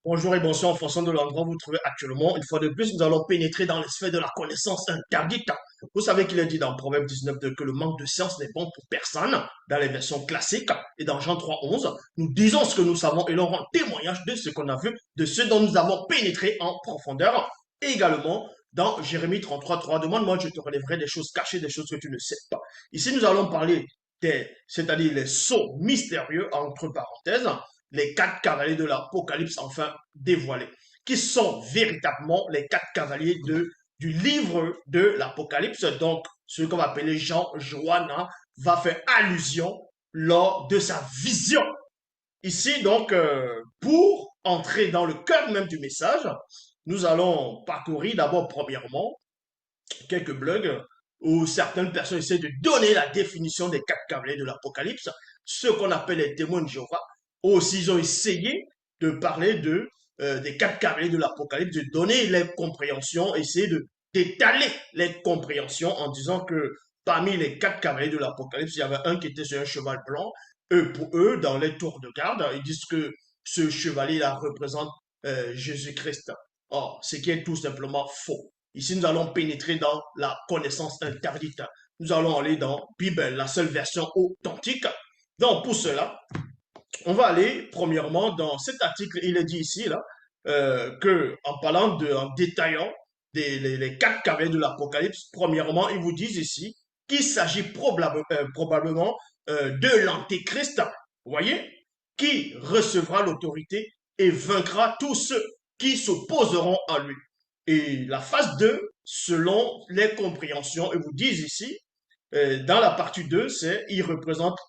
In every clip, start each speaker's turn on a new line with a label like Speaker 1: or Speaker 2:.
Speaker 1: Bonjour et bonsoir en fonction de l'endroit où vous vous trouvez actuellement. Une fois de plus, nous allons pénétrer dans les sphères de la connaissance interdite. Vous savez qu'il est dit dans Proverbe 19 que le manque de science n'est bon pour personne, dans les versions classiques, et dans Jean 3:11, nous disons ce que nous savons et l'on rend témoignage de ce qu'on a vu, de ce dont nous avons pénétré en profondeur. Et également, dans Jérémie 33:3, demande-moi, je te relèverai des choses cachées, des choses que tu ne sais pas. Ici, nous allons parler c'est-à-dire les sceaux mystérieux, entre parenthèses, les quatre cavaliers de l'Apocalypse enfin dévoilés, qui sont véritablement les quatre cavaliers du livre de l'Apocalypse. Donc, ce qu'on va appeler Jean Joanna va faire allusion lors de sa vision. Ici, donc, pour entrer dans le cœur même du message, nous allons parcourir d'abord, premièrement, quelques blogs où certaines personnes essaient de donner la définition des quatre cavaliers de l'Apocalypse, ce qu'on appelle les témoins de Jéhovah. Aussi, ils ont essayé de parler des quatre cavaliers de l'Apocalypse, de donner les compréhensions, essayer d'étaler les compréhensions en disant que parmi les quatre cavaliers de l'Apocalypse, il y avait un qui était sur un cheval blanc. Pour eux, dans les tours de garde, ils disent que ce chevalier-là représente Jésus-Christ. Or, ce qui est tout simplement faux. Ici, nous allons pénétrer dans la connaissance interdite. Nous allons aller dans Bible, la seule version authentique. Donc, pour cela, on va aller premièrement dans cet article. Il est dit ici là que en parlant en détaillant les quatre cavaliers de l'Apocalypse, premièrement, ils vous disent ici qu'il s'agit probablement de l'Antéchrist. Vous voyez, qui recevra l'autorité et vaincra tous ceux qui s'opposeront à lui. Et la phase 2, selon les compréhensions, ils vous disent ici, dans la partie 2, c'est, il représente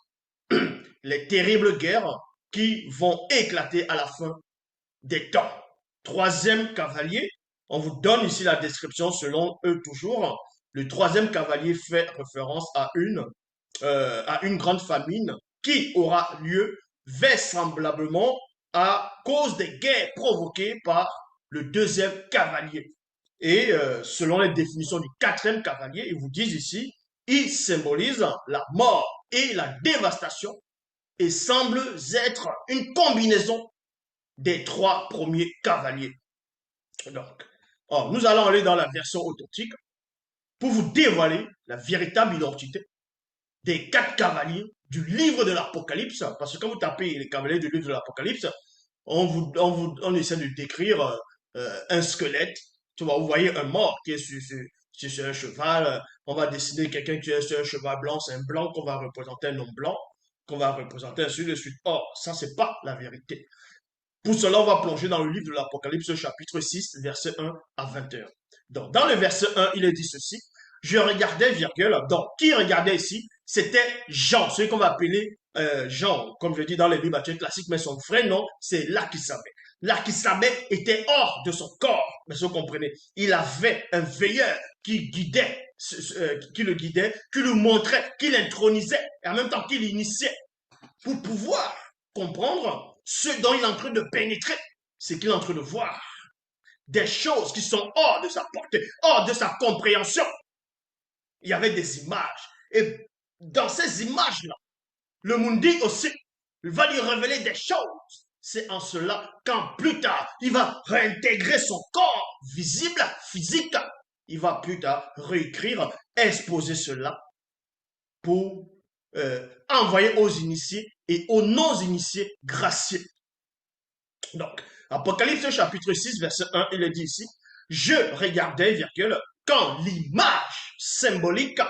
Speaker 1: les terribles guerres qui vont éclater à la fin des temps. Troisième cavalier, on vous donne ici la description selon eux toujours. Le troisième cavalier fait référence à une grande famine qui aura lieu vraisemblablement à cause des guerres provoquées par le deuxième cavalier. Et selon les définitions du quatrième cavalier, ils vous disent ici, il symbolise la mort et la dévastation et semble être une combinaison des trois premiers cavaliers. Donc, nous allons aller dans la version authentique pour vous dévoiler la véritable identité des quatre cavaliers du livre de l'Apocalypse, parce que quand vous tapez les cavaliers du livre de l'Apocalypse, on essaie de décrire un squelette. Tu vois, vous voyez un mort qui est sur un cheval. On va dessiner quelqu'un qui est sur un cheval blanc. C'est un blanc qu'on va représenter un homme blanc, qu'on va représenter ainsi de suite. Or, ça, c'est pas la vérité. Pour cela, on va plonger dans le livre de l'Apocalypse, chapitre 6, verset 1 à 21. Donc, dans le verset 1, il est dit ceci. Je regardais, virgule. Donc, qui regardait ici? C'était Jean, celui qu'on va appeler Jean, comme je dis dans les Bibles classiques, mais son vrai nom, c'est Lakisabé. Lakisabé était hors de son corps, mais vous comprenez. Il avait un veilleur qui guidait, qui le guidait, qui le montrait, qui l'intronisait, et en même temps qui l'initiait pour pouvoir comprendre ce dont il est en train de pénétrer, ce qu'il est en train de voir. Des choses qui sont hors de sa portée, hors de sa compréhension. Il y avait des images. Et dans ces images-là, le Mundi aussi, il va lui révéler des choses. C'est en cela quand plus tard, il va réintégrer son corps visible, physique. Il va plus tard réécrire, exposer cela pour envoyer aux initiés et aux non-initiés graciés. Donc, Apocalypse chapitre 6, verset 1, il est dit ici, je regardais, virgule, quand l'image symbolique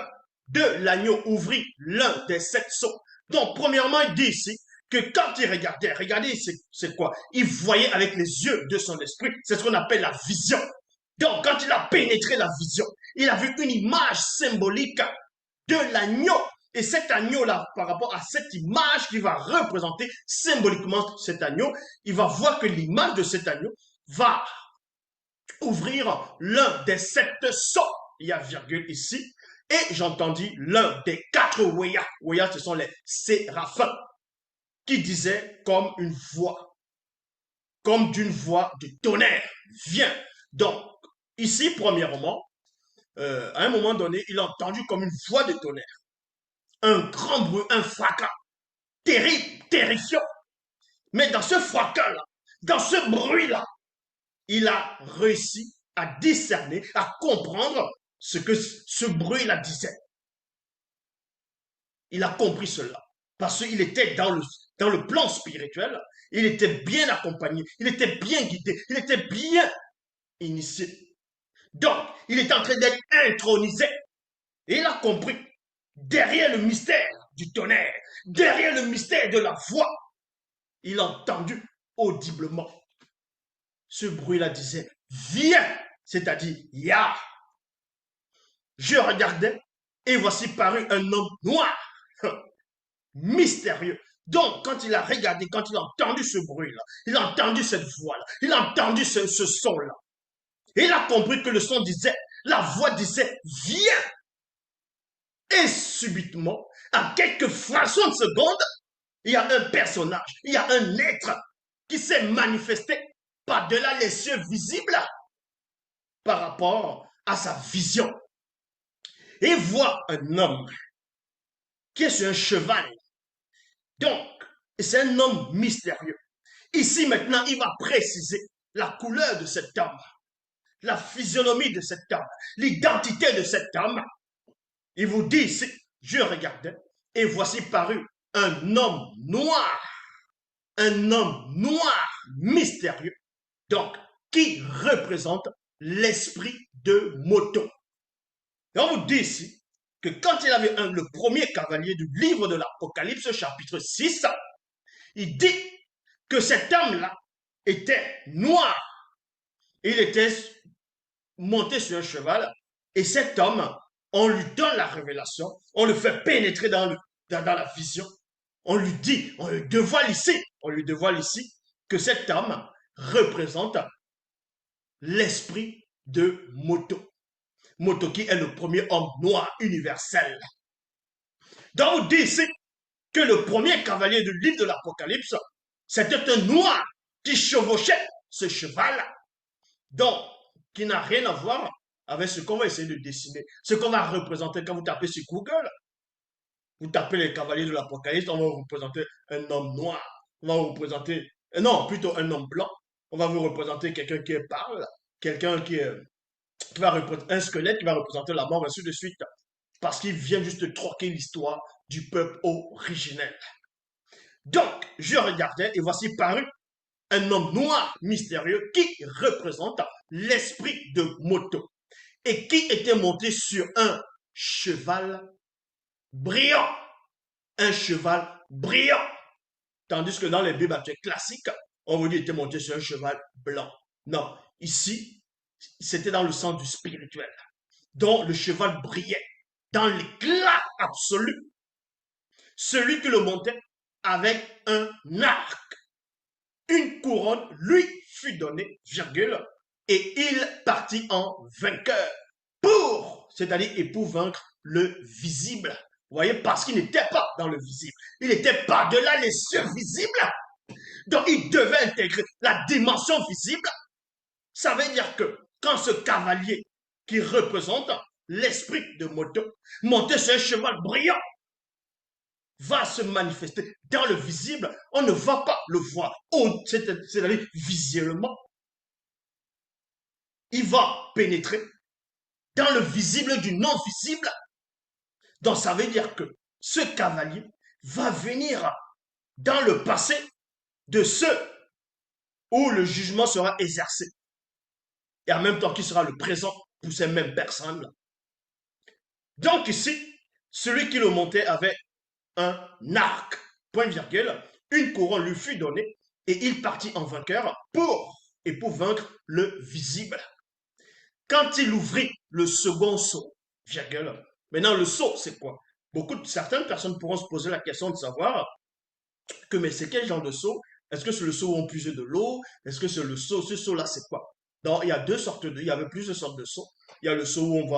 Speaker 1: de l'agneau ouvrit l'un des sept sceaux. Donc, premièrement, il dit ici que quand il regardait, regardez, c'est quoi? Il voyait avec les yeux de son esprit. C'est ce qu'on appelle la vision. Donc, quand il a pénétré la vision, il a vu une image symbolique de l'agneau. Et cet agneau-là, par rapport à cette image qui va représenter symboliquement cet agneau, il va voir que l'image de cet agneau va ouvrir l'un des sept sceaux. Il y a virgule ici. Et j'entendis l'un des quatre Weyas. Weyas, ce sont les séraphins, qui disait comme une voix, comme d'une voix de tonnerre. Viens. Donc, ici, premièrement, à un moment donné, il a entendu comme une voix de tonnerre. Un grand bruit, un fracas terrible, terrifiant. Mais dans ce fracas-là, Dans ce bruit-là, il a réussi à discerner, à comprendre ce que ce bruit-là disait. Il a compris cela. Parce qu'il était dans le plan spirituel, il était bien accompagné, il était bien guidé, il était bien initié. Donc, il est en train d'être intronisé. Et il a compris, derrière le mystère du tonnerre, derrière le mystère de la voix, il a entendu audiblement. Ce bruit-là disait, viens, c'est-à-dire, ya. Je regardais et voici paru un homme noir, mystérieux. Donc, quand il a regardé, quand il a entendu ce bruit-là, il a entendu cette voix-là, il a entendu ce son-là, il a compris que le son disait, la voix disait, viens. Et subitement, à quelques fractions de secondes, il y a un personnage, il y a un être qui s'est manifesté par-delà les cieux visibles par rapport à sa vision. Et voit un homme qui est sur un cheval. Donc, c'est un homme mystérieux. Ici maintenant, il va préciser la couleur de cet homme, la physionomie de cet homme, l'identité de cet homme. Il vous dit ici, je regardais et voici paru un homme noir mystérieux, donc qui représente l'esprit de Moto. Et on vous dit ici que quand il avait le premier cavalier du livre de l'Apocalypse, chapitre 6, il dit que cet homme-là était noir. Il était monté sur un cheval et cet homme, on lui donne la révélation, on le fait pénétrer dans la vision. On lui dit, on lui dévoile ici que cet homme représente l'esprit de Moto. Moto qui est le premier homme noir universel. Donc on dit ici que le premier cavalier du livre de l'Apocalypse, c'était un noir qui chevauchait ce cheval, donc qui n'a rien à voir avec ce qu'on va essayer de dessiner, ce qu'on va représenter quand vous tapez sur Google. Vous tapez les cavaliers de l'Apocalypse, on va vous représenter un homme noir, on va vous représenter, non, plutôt un homme blanc, on va vous représenter quelqu'un qui parle, quelqu'un qui va représenter un squelette qui va représenter la mort, ainsi de suite, parce qu'il vient juste de troquer l'histoire du peuple originel. Donc, je regardais et voici paru un homme noir mystérieux qui représente l'esprit de Moto et qui était monté sur un cheval brillant. Un cheval brillant. Tandis que dans les Bibles classiques, on vous dit qu'il était monté sur un cheval blanc. Non, ici, c'était dans le sens du spirituel, dont le cheval brillait dans l'éclat absolu. Celui qui le montait avec un arc. Une couronne lui fut donnée, virgule, et il partit en vainqueur c'est-à-dire et pour vaincre le visible. Vous voyez, parce qu'il n'était pas dans le visible. Il était par-delà les cieux visibles. Donc, il devait intégrer la dimension visible. Ça veut dire que quand ce cavalier qui représente l'esprit de Moto montait sur un cheval brillant va se manifester dans le visible, on ne va pas le voir, c'est-à-dire visuellement. Il va pénétrer dans le visible du non-visible. Donc ça veut dire que ce cavalier va venir dans le passé de ceux où le jugement sera exercé. Et en même temps qu'il sera le présent pour ces mêmes personnes-là. Donc ici, celui qui le montait avait un arc, point virgule, une couronne lui fut donnée et il partit en vainqueur pour vaincre le visible. Quand il ouvrit le second sceau, virgule, maintenant le sceau c'est quoi? Certaines personnes pourront se poser la question de savoir que mais c'est quel genre de sceau? Est-ce que c'est le sceau où on puise de l'eau? Est-ce que c'est le sceau? Ce sceau-là c'est quoi? Donc il y a il y avait plusieurs sortes de sceaux. Il y a le sceau où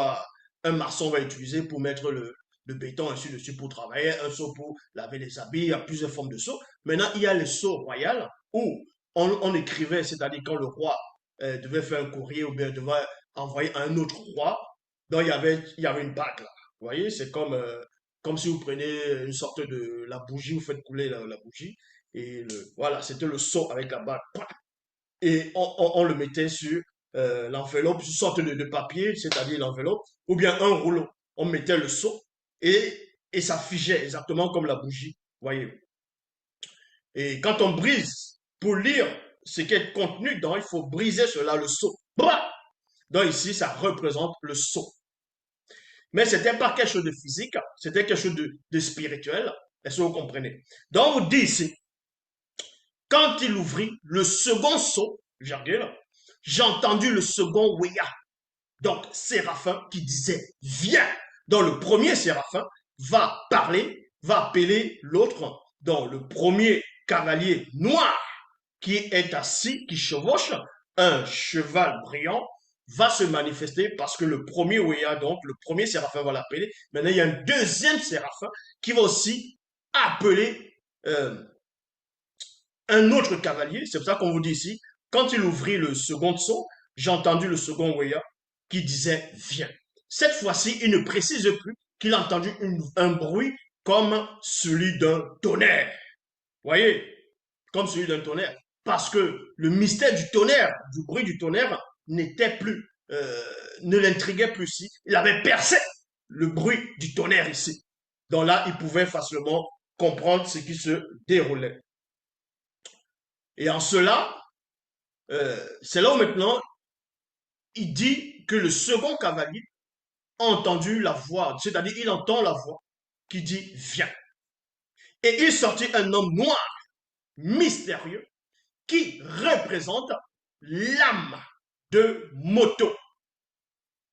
Speaker 1: un maçon va utiliser pour mettre le béton, ainsi de suite, pour travailler, un seau pour laver les habits, il y a plusieurs formes de seaux. Maintenant, il y a le seau royal où on écrivait, c'est-à-dire quand le roi devait faire un courrier ou bien devait envoyer à un autre roi, donc il y avait une bague là. Vous voyez, c'est comme si vous prenez une sorte de la bougie, vous faites couler la bougie, et voilà, c'était le seau avec la bague. et on le mettait sur l'enveloppe, une sorte de papier, c'est-à-dire l'enveloppe, ou bien un rouleau. On mettait le seau et ça figeait exactement comme la bougie, voyez. Et quand on brise, pour lire ce qui est contenu dedans, il faut briser cela, le seau. Bah! Donc ici, ça représente le seau. Mais ce n'était pas quelque chose de physique, c'était quelque chose de spirituel. Est-ce que vous comprenez? Donc, on vous dit ici, quand il ouvrit le second seau, virgule, j'ai entendu le second Wéa, donc séraphin, qui disait viens. Donc, le premier séraphin va parler, va appeler l'autre, donc le premier cavalier noir qui est assis, qui chevauche un cheval brillant, va se manifester parce que le premier Wéa, donc le premier séraphin va l'appeler. Maintenant, il y a un deuxième séraphin qui va aussi appeler un autre cavalier. C'est pour ça qu'on vous dit ici, quand il ouvrit le second seau, j'ai entendu le second Wéa qui disait viens. Cette fois-ci, il ne précise plus qu'il a entendu un bruit comme celui d'un tonnerre. Voyez, comme celui d'un tonnerre. Parce que le mystère du tonnerre, du bruit du tonnerre, n'était plus, ne l'intriguait plus ici. Il avait percé le bruit du tonnerre ici. Donc là, il pouvait facilement comprendre ce qui se déroulait. Et en cela, c'est là où maintenant, il dit que le second cavalier a entendu la voix, c'est-à-dire il entend la voix qui dit viens. Et il sortit un homme noir, mystérieux, qui représente l'âme de Moto,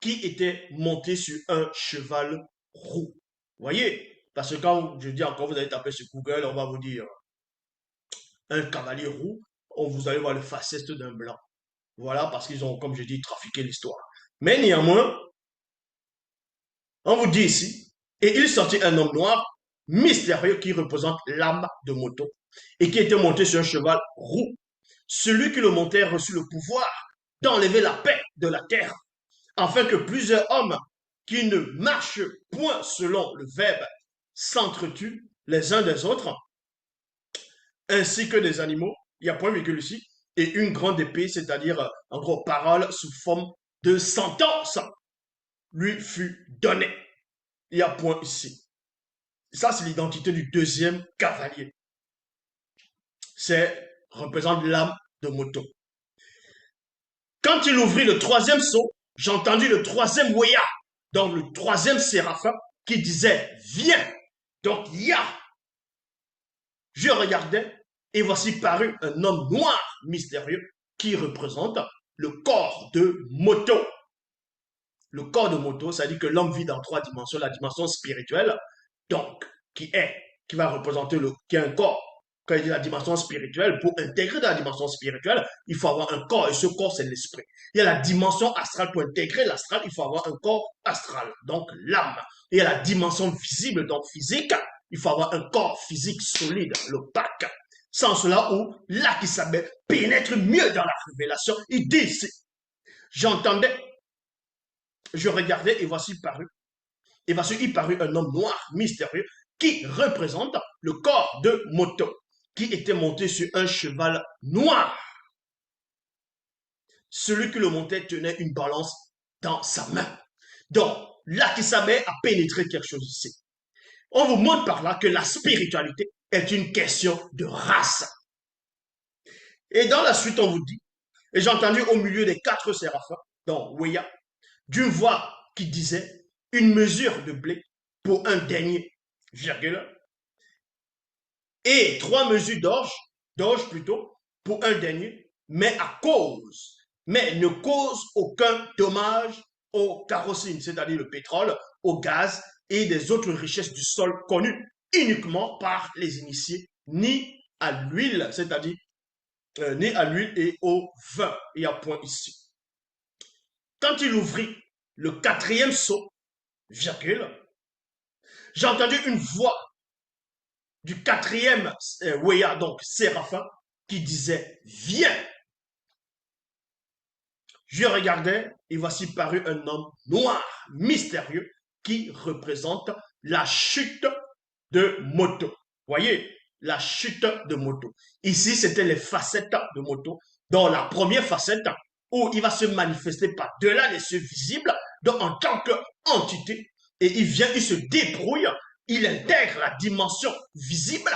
Speaker 1: qui était monté sur un cheval roux. Voyez, parce que quand je dis encore, vous allez taper sur Google, on va vous dire un cavalier roux, vous allez voir le facette d'un blanc. Voilà, parce qu'ils ont, comme je dis, trafiqué l'histoire. Mais néanmoins, on vous dit ici, et il sortit un homme noir, mystérieux, qui représente l'âme de Moto, et qui était monté sur un cheval roux. Celui qui le montait reçut le pouvoir d'enlever la paix de la terre, afin que plusieurs hommes qui ne marchent point selon le verbe s'entretuent les uns des autres, ainsi que des animaux, il y a point virgule ici, et une grande épée, c'est-à-dire en gros parole sous forme de sentence, lui fut donnée. Il y a point ici. Ça, c'est l'identité du deuxième cavalier. C'est représente l'âme de Moto. Quand il ouvrit le troisième seau, j'ai entendu le troisième Wéa, donc le troisième séraphin, qui disait viens. Donc, ya. Je regardais et voici paru un homme noir mystérieux qui représente le corps de Moto. Le corps de Moto, ça dit que l'homme vit dans trois dimensions, la dimension spirituelle, donc qui va représenter qui a un corps. Quand il dit la dimension spirituelle, pour intégrer dans la dimension spirituelle, il faut avoir un corps et ce corps, c'est l'esprit. Il y a la dimension astrale. Pour intégrer l'astral, il faut avoir un corps astral, donc l'âme. Il y a la dimension visible, donc physique. Il faut avoir un corps physique solide, le pack. Sans cela, où l'Akisabé pénètre mieux dans la révélation. Il dit ici, j'entendais, je regardais et voici paru. Et voici il parut un homme noir, mystérieux, qui représente le corps de Moto, qui était monté sur un cheval noir. Celui qui le montait tenait une balance dans sa main. Donc, l'Akisabé a pénétré quelque chose ici. On vous montre par là que la spiritualité est une question de race. Et dans la suite, on vous dit, et j'ai entendu au milieu des quatre séraphins, donc Wéa, d'une voix qui disait une mesure de blé pour un denier, virgule, et trois mesures d'orge plutôt, pour un denier, mais ne cause aucun dommage aux carrossines, c'est-à-dire le pétrole, au gaz et des autres richesses du sol connues uniquement par les initiés, ni à l'huile, c'est-à-dire ni à l'huile et au vin. Il y a point ici. Quand il ouvrit le quatrième seau, virgule, j'ai entendu une voix du quatrième Wéa, donc Séraphin, qui disait viens. Je regardais et voici paru un homme noir, mystérieux, qui représente la chute de Moto. Voyez, la chute de Moto. Ici, c'était les facettes de Moto. Dans la première facette, où il va se manifester par-delà les cieux visibles, donc en tant qu'entité, et il se débrouille, il intègre la dimension visible,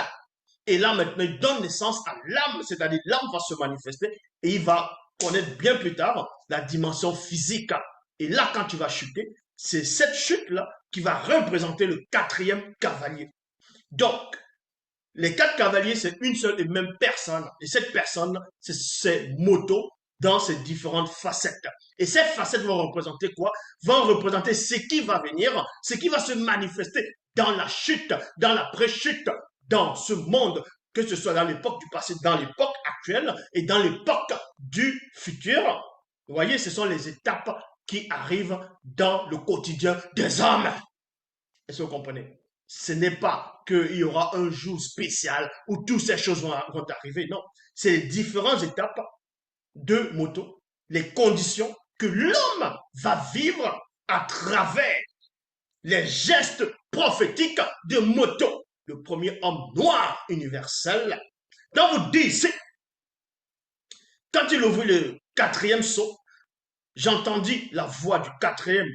Speaker 1: et là maintenant il donne naissance à l'âme, c'est-à-dire l'âme va se manifester, et il va connaître bien plus tard la dimension physique. Et là, quand tu vas chuter, c'est cette chute-là qui va représenter le quatrième cavalier. Donc, les quatre cavaliers, c'est une seule et même personne. Et cette personne, c'est Moto dans ses différentes facettes. Et ces facettes vont représenter quoi? Vont représenter ce qui va venir, ce qui va se manifester dans la chute, dans la pré-chute, dans ce monde, que ce soit dans l'époque du passé, dans l'époque actuelle et dans l'époque du futur. Vous voyez, ce sont les étapes qui arrivent dans le quotidien des hommes. Est-ce que vous comprenez? Ce n'est pas qu'il y aura un jour spécial où toutes ces choses vont arriver. Non, c'est les différentes étapes de Moto, les conditions que l'homme va vivre à travers les gestes prophétiques de Moto, le premier homme noir universel. Dans vous dites, quand il ouvrit le quatrième sceau, j'entendis la voix du quatrième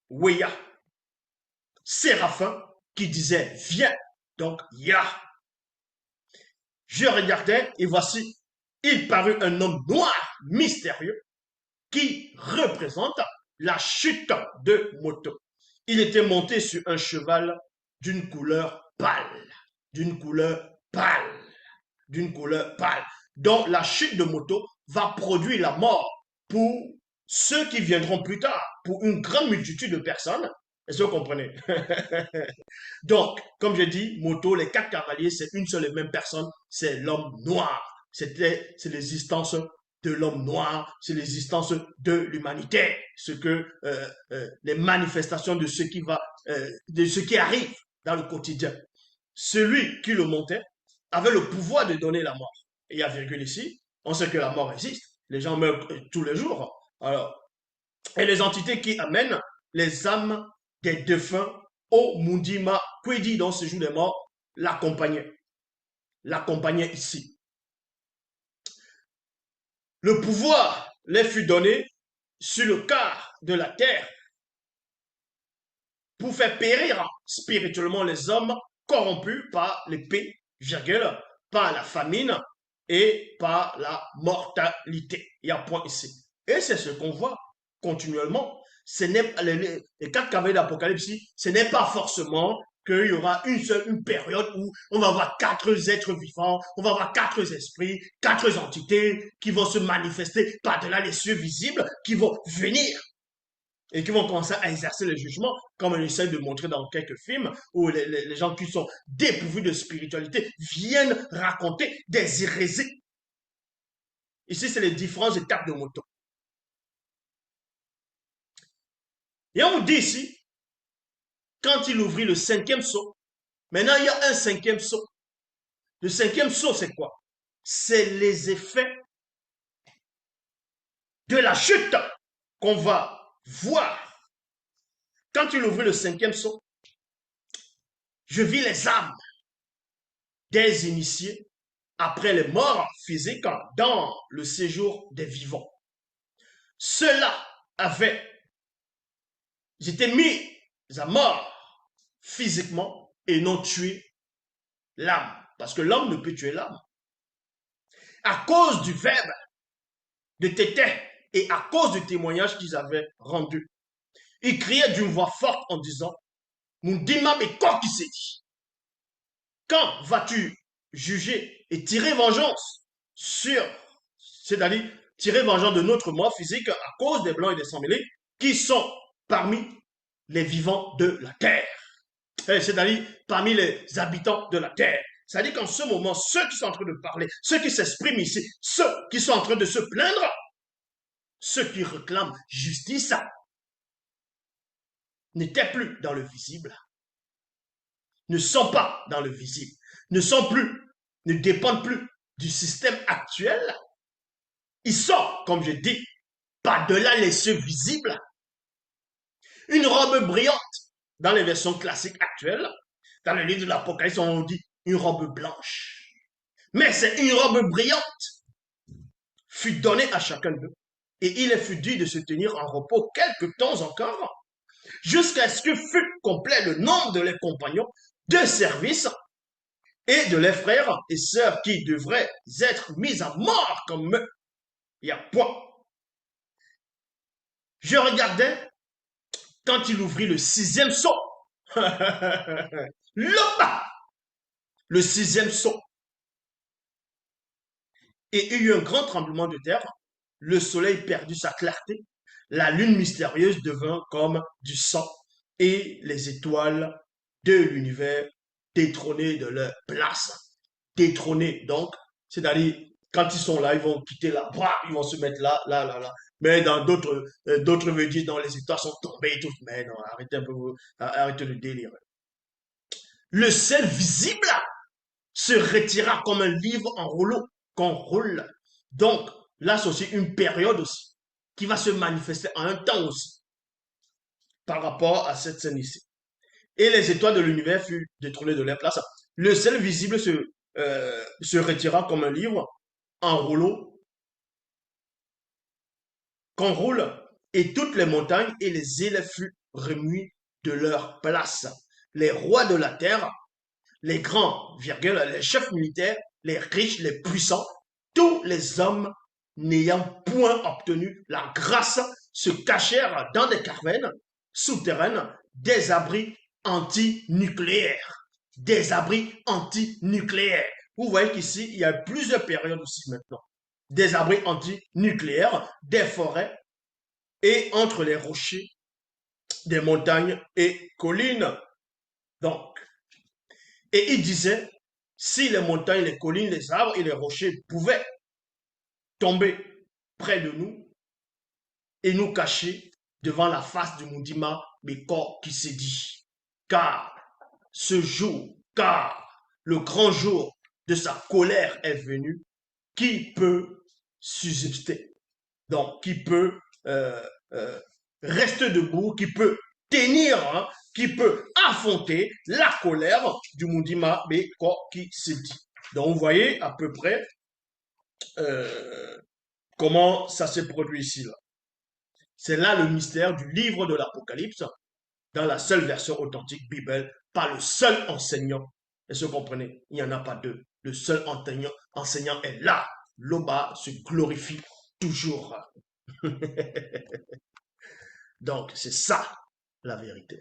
Speaker 1: Weya, Séraphin, qui disait viens, donc Yah. Je regardais et voici, il parut un homme noir, mystérieux, qui représente la chute de Moto. Il était monté sur un cheval d'une couleur pâle, d'une couleur pâle, d'une couleur pâle. Donc la chute de Moto va produire la mort pour ceux qui viendront plus tard, pour une grande multitude de personnes. Est-ce que vous comprenez? Donc, comme je dis, Moto, les quatre cavaliers, c'est une seule et même personne, c'est l'homme noir. C'est l'existence de l'homme noir, c'est l'existence de l'humanité, ce que les manifestations de de ce qui arrive dans le quotidien. Celui qui le montait avait le pouvoir de donner la mort. Et il y a virgule ici, on sait que la mort existe, les gens meurent tous les jours. Alors, et les entités qui amènent les âmes des défunts au Mundima Kwedi dans ce jour des morts l'accompagnaient. L'accompagnaient ici. Le pouvoir les fut donné sur le quart de la terre pour faire périr spirituellement les hommes corrompus par l'épée, virgule, par la famine et par la mortalité. Il y a point ici. Et c'est ce qu'on voit continuellement. Ce n'est les quatre cavaliers d'Apocalypse, ce n'est pas forcément qu'il y aura une période où on va avoir quatre êtres vivants, on va avoir quatre esprits, quatre entités qui vont se manifester par-delà les cieux visibles, qui vont venir et qui vont commencer à exercer le jugement, comme on essaie de montrer dans quelques films, où les gens qui sont dépourvus de spiritualité viennent raconter des hérésies. Ici, c'est les différentes étapes de Moto. Et on vous dit ici, quand il ouvrit le cinquième sceau, maintenant il y a un cinquième sceau. Le cinquième sceau, c'est quoi? C'est les effets de la chute qu'on va voir. Quand il ouvrit le cinquième sceau, je vis les âmes des initiés après les morts physiques dans le séjour des vivants. Ceux-là avaient, j'étais mis à mort physiquement et non tué l'âme. Parce que l'homme ne peut tuer l'âme. À cause du verbe de Tété et à cause du témoignage qu'ils avaient rendu. Ils criaient d'une voix forte en disant, Mundima mais quoi qui s'est dit? Quand vas-tu juger et tirer vengeance sur, c'est-à-dire tirer vengeance de notre mort physique à cause des blancs et des sans-mêlés qui sont parmi les vivants de la terre, c'est-à-dire parmi les habitants de la terre. C'est-à-dire qu'en ce moment, ceux qui sont en train de parler, ceux qui s'expriment ici, ceux qui sont en train de se plaindre, ceux qui réclament justice, n'étaient plus dans le visible, ne sont pas dans le visible, ne sont plus, ne dépendent plus du système actuel. Ils sont, comme je dis, par-delà les cieux visibles. Une robe brillante dans les versions classiques actuelles. Dans le livre de l'Apocalypse, on dit une robe blanche. Mais c'est une robe brillante, fut donné à chacun d'eux, et il fut dit de se tenir en repos quelque temps encore, jusqu'à ce que fût complet le nombre de leurs compagnons de service et de leurs frères et sœurs qui devraient être mis à mort comme eux. Il y a point. Je regardais quand il ouvrit le sixième sceau. Là-bas, le sixième sceau. Et il y eut un grand tremblement de terre. Le soleil perdit sa clarté. La lune mystérieuse devint comme du sang. Et les étoiles de l'univers détrônées de leur place. Détrônées, donc, c'est-à-dire, quand ils sont là, ils vont quitter là, ils vont se mettre là, là, là, là. Mais dans d'autres veut dire, dans les étoiles sont tombées et tout. Mais non, arrêtez un peu, arrêtez le délire. Le ciel visible se retira comme un livre en rouleau qu'on roule. Donc, là, c'est aussi une période aussi qui va se manifester en un temps aussi par rapport à cette scène ici. Et les étoiles de l'univers furent détrônées de leur place. Le ciel visible se retira comme un livre en rouleau qu'on roule, et toutes les montagnes et les îles furent remuées de leur place. Les rois de la terre, les grands, virgule, les chefs militaires, les riches, les puissants, tous les hommes n'ayant point obtenu la grâce se cachèrent dans des cavernes souterraines, des abris antinucléaires. Des abris antinucléaires. Vous voyez qu'ici, il y a plusieurs périodes aussi maintenant. Des abris antinucléaires, des forêts et entre les rochers, des montagnes et collines. Donc, et il disait, si les montagnes, les collines, les arbres et les rochers pouvaient tomber près de nous et nous cacher devant la face du Mundima Beko qui s'est dit, car ce jour, car le grand jour de sa colère est venu, qui peut subsister? Donc, qui peut rester debout, qui peut tenir, hein, qui peut affronter la colère du Mundima Beko qui se dit. Donc, vous voyez à peu près comment ça s'est produit ici. Là. C'est là le mystère du livre de l'Apocalypse, dans la seule version authentique Bible, par le seul enseignant. Est-ce que vous comprenez? Il n'y en a pas deux. Le seul enseignant est là. L'Oba se glorifie toujours. Donc, c'est ça la vérité.